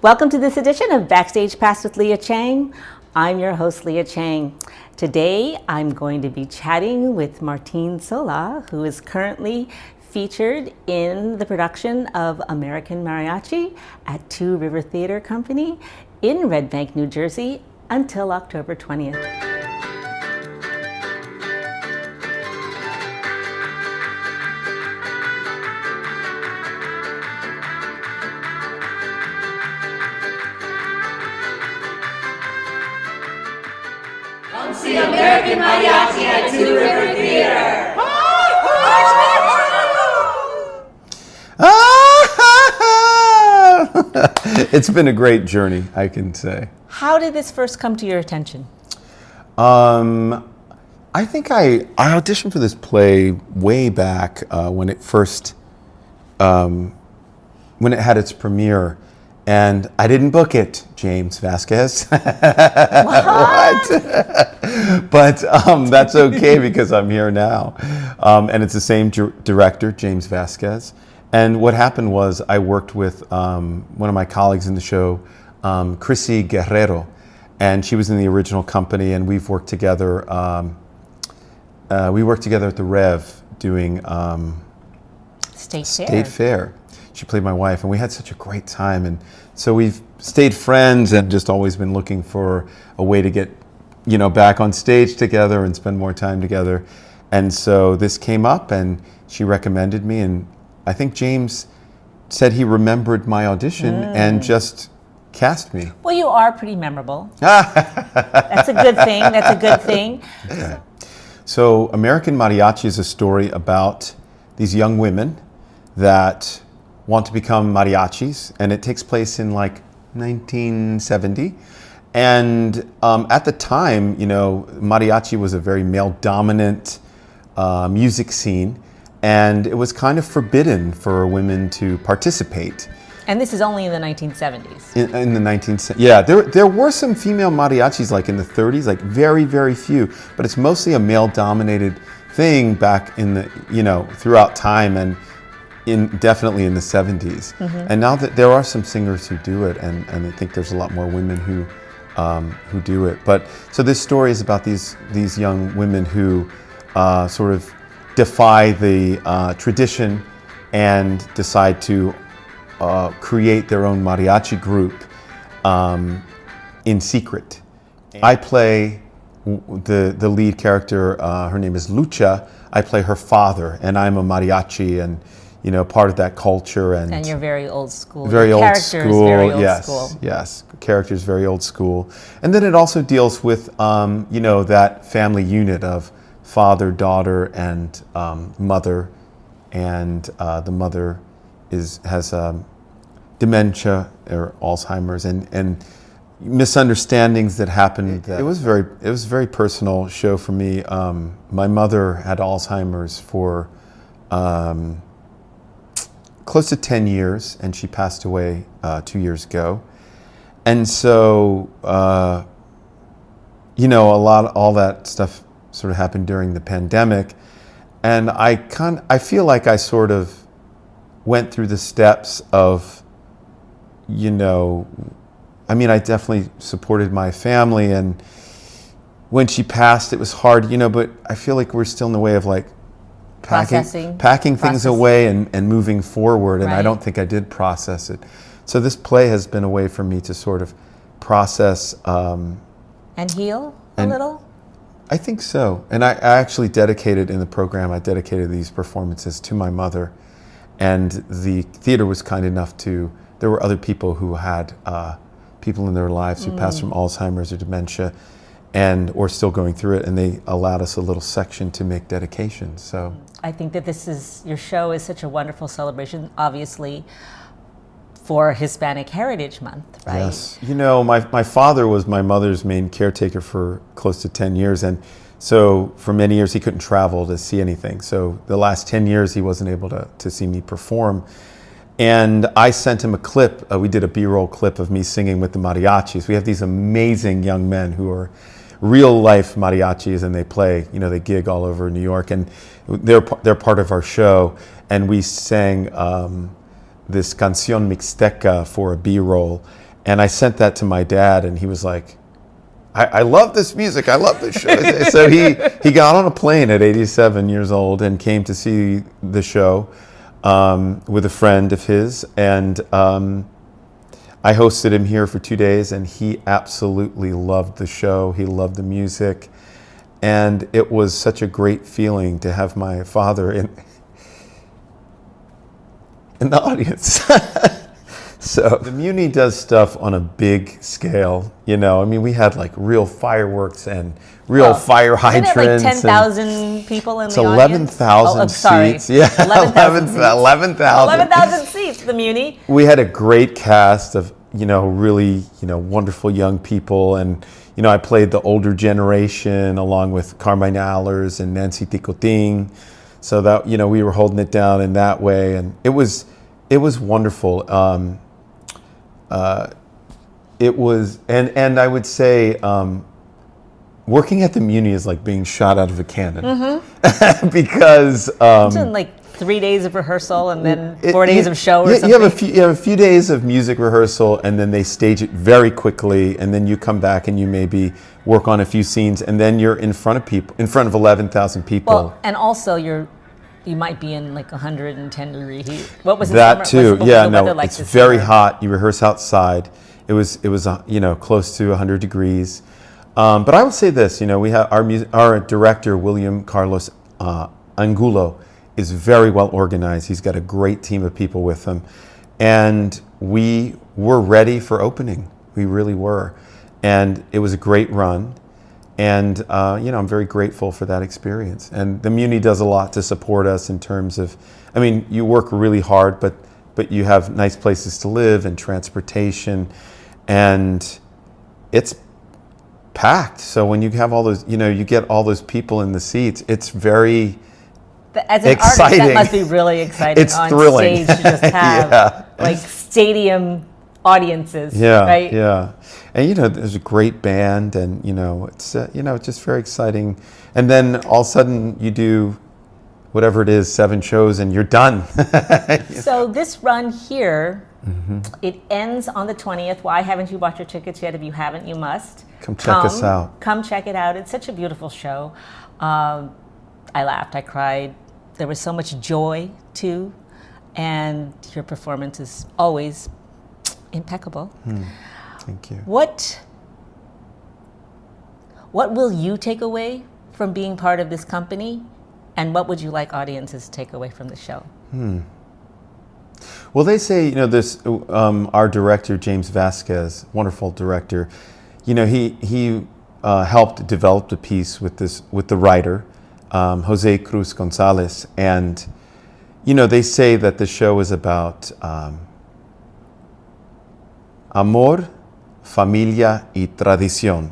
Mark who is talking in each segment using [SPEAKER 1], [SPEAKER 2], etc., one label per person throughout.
[SPEAKER 1] Welcome to this edition of Backstage Pass with Leah Chang. I'm your host, Leah Chang. Today, I'm going to be chatting with Martín Solá, who is currently featured in the production of American Mariachi at Two River Theater Company in Red Bank, New Jersey, until October 20th.
[SPEAKER 2] See American Mariachi at Two River Theater.
[SPEAKER 3] It's been a great journey, I can say.
[SPEAKER 1] How did this first come to your attention?
[SPEAKER 3] I think I auditioned for this play way back when it first, when it had its premiere. And I didn't book it, James Vásquez. What? But that's okay because I'm here now. And it's the same director, James Vásquez. And what happened was I worked with one of my colleagues in the show, Chrissy Guerrero. And she was in the original company, and we've worked together. We worked together at the Rev doing State Fair. She played my wife, and we had such a great time. And so we've stayed friends and just always been looking for a way to get, back on stage together and spend more time together. And so this came up, and she recommended me, and I think James said he remembered my audition and just cast me.
[SPEAKER 1] Well, you are pretty memorable. That's a good thing. That's a good thing.
[SPEAKER 3] Yeah. So American Mariachi is a story about these young women that want to become mariachis, and it takes place in like 1970. And at the time, mariachi was a very male-dominant music scene, and it was kind of forbidden for women to participate.
[SPEAKER 1] And this is only in the 1970s.
[SPEAKER 3] In the 1970s, yeah. There were some female mariachis like in the 30s, like very, very few, but it's mostly a male-dominated thing back in the, throughout time, and definitely in the 70s. Mm-hmm. And now that there are some singers who do it, and I think there's a lot more women who do it. But so this story is about these young women who sort of defy the tradition and decide to create their own mariachi group in secret. I play the lead character. Her name is Lucha. I play her father, and I'm a mariachi, and part of that culture. And
[SPEAKER 1] you're very old school.
[SPEAKER 3] Very old school.
[SPEAKER 1] Very old
[SPEAKER 3] yes,
[SPEAKER 1] school.
[SPEAKER 3] Yes. Character's very old school. And then it also deals with, that family unit of father, daughter, and mother. And the mother has dementia or Alzheimer's, and misunderstandings that happened. It was a very personal show for me. My mother had Alzheimer's for close to 10 years, and she passed away 2 years ago. And so, all that stuff sort of happened during the pandemic. And I feel like I sort of went through the steps of, I definitely supported my family, and when she passed, it was hard, but I feel like we're still in the way of like packing things away and moving forward, and right. I don't think I did process it. So this play has been a way for me to sort of process
[SPEAKER 1] and heal a little.
[SPEAKER 3] I think so. And I actually dedicated in the program, I dedicated these performances to my mother, and the theater was kind enough there were other people who had people in their lives who passed from Alzheimer's or dementia, or still going through it, and they allowed us a little section to make dedications. So
[SPEAKER 1] I think that your show is such a wonderful celebration, obviously, for Hispanic Heritage Month, right?
[SPEAKER 3] Yes. My father was my mother's main caretaker for close to 10 years, and so for many years he couldn't travel to see anything. So the last 10 years he wasn't able to see me perform. And I sent him a clip. We did a B-roll clip of me singing with the mariachis. We have these amazing young men who are real life mariachis, and they play, they gig all over New York, and they're part of our show. And we sang this Canción Mixteca for a B-roll. And I sent that to my dad, and he was like, I love this music. I love this show. So he got on a plane at 87 years old and came to see the show with a friend of his. And I hosted him here for 2 days, and he absolutely loved the show. He loved the music. And it was such a great feeling to have my father in the audience. So the Muny does stuff on a big scale, you know. I mean, we had like real fireworks and real fire hydrants.
[SPEAKER 1] Isn't it like 10,000 people in the audience?
[SPEAKER 3] It's 11,000 seats. Yeah,
[SPEAKER 1] 11,000 seats, the Muny.
[SPEAKER 3] We had a great cast of, you know, really, you know, wonderful young people. And, you know, I played the older generation along with Carmine Allers and Nancy Ticotin. So that, you know, we were holding it down in that way. And it was wonderful. It was, and I would say, working at the Muny is like being shot out of a cannon, because
[SPEAKER 1] like 3 days of rehearsal and then 4 days of show or something.
[SPEAKER 3] You have a few days of music rehearsal, and then they stage it very quickly, and then you come back and you maybe work on a few scenes, and then you're in front of 11,000 people.
[SPEAKER 1] Well, and also you might be in like 110 degree heat. What was
[SPEAKER 3] that too?
[SPEAKER 1] Yeah,
[SPEAKER 3] no, it's very hot. You rehearse outside. It was you know, close to 100 degrees. But I will say this, you know, we have our director William Carlos Angulo is very well organized. He's got a great team of people with him, and we were ready for opening. We really were, and it was a great run. And, you know, I'm very grateful for that experience. And the Muny does a lot to support us in terms of, I mean, you work really hard, but you have nice places to live and transportation, and it's packed. So when you have all those, you know, you get all those people in the seats, it's very
[SPEAKER 1] As an
[SPEAKER 3] exciting.
[SPEAKER 1] artist, that must be really exciting.
[SPEAKER 3] It's
[SPEAKER 1] on
[SPEAKER 3] thrilling.
[SPEAKER 1] Stage to just have like stadium audiences, right?
[SPEAKER 3] Yeah. And, you know, there's a great band, and, you know, it's just very exciting. And then all of a sudden you do whatever it is, 7 shows, and you're done.
[SPEAKER 1] So this run here, it ends on the 20th. Why haven't you bought your tickets yet? If you haven't, you must.
[SPEAKER 3] Come check us out.
[SPEAKER 1] Come check it out. It's such a beautiful show. I laughed, I cried. There was so much joy too, and your performance is always impeccable.
[SPEAKER 3] Thank you.
[SPEAKER 1] What will you take away from being part of this company, and what would you like audiences to take away from the show?
[SPEAKER 3] Well, they say, you know, this our director James Vásquez, wonderful director, you know, he helped develop the piece with the writer Jose Cruz Gonzalez, and, you know, they say that the show is about amor, familia y tradición.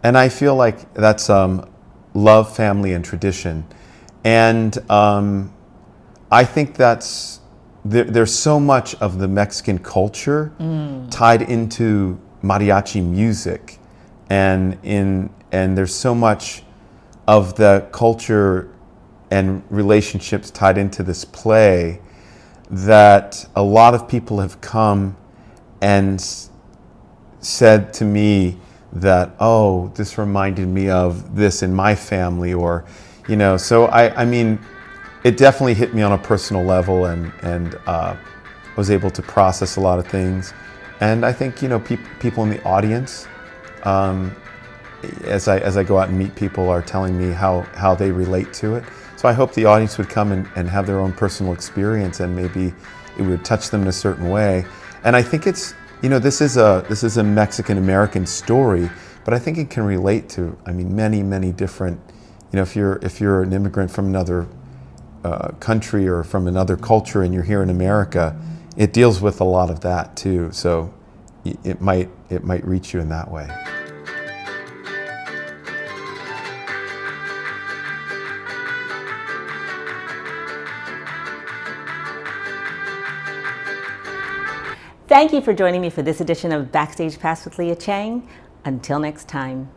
[SPEAKER 3] And I feel like that's love, family, and tradition. And I think that's, there's so much of the Mexican culture tied into mariachi music. And there's so much of the culture and relationships tied into this play that a lot of people have come and said to me that, oh, this reminded me of this in my family, or, you know, so I mean, it definitely hit me on a personal level, and was able to process a lot of things. And I think, you know, people in the audience, as I go out and meet people, are telling me how they relate to it. So I hope the audience would come and have their own personal experience, and maybe it would touch them in a certain way. And I think it's, you know, this is a Mexican-American story, but I think it can relate to, I mean, many different, you know, if you're an immigrant from another country or from another culture and you're here in America, it deals with a lot of that too. So it might reach you in that way.
[SPEAKER 1] Thank you for joining me for this edition of Backstage Pass with Leah Chang. Until next time.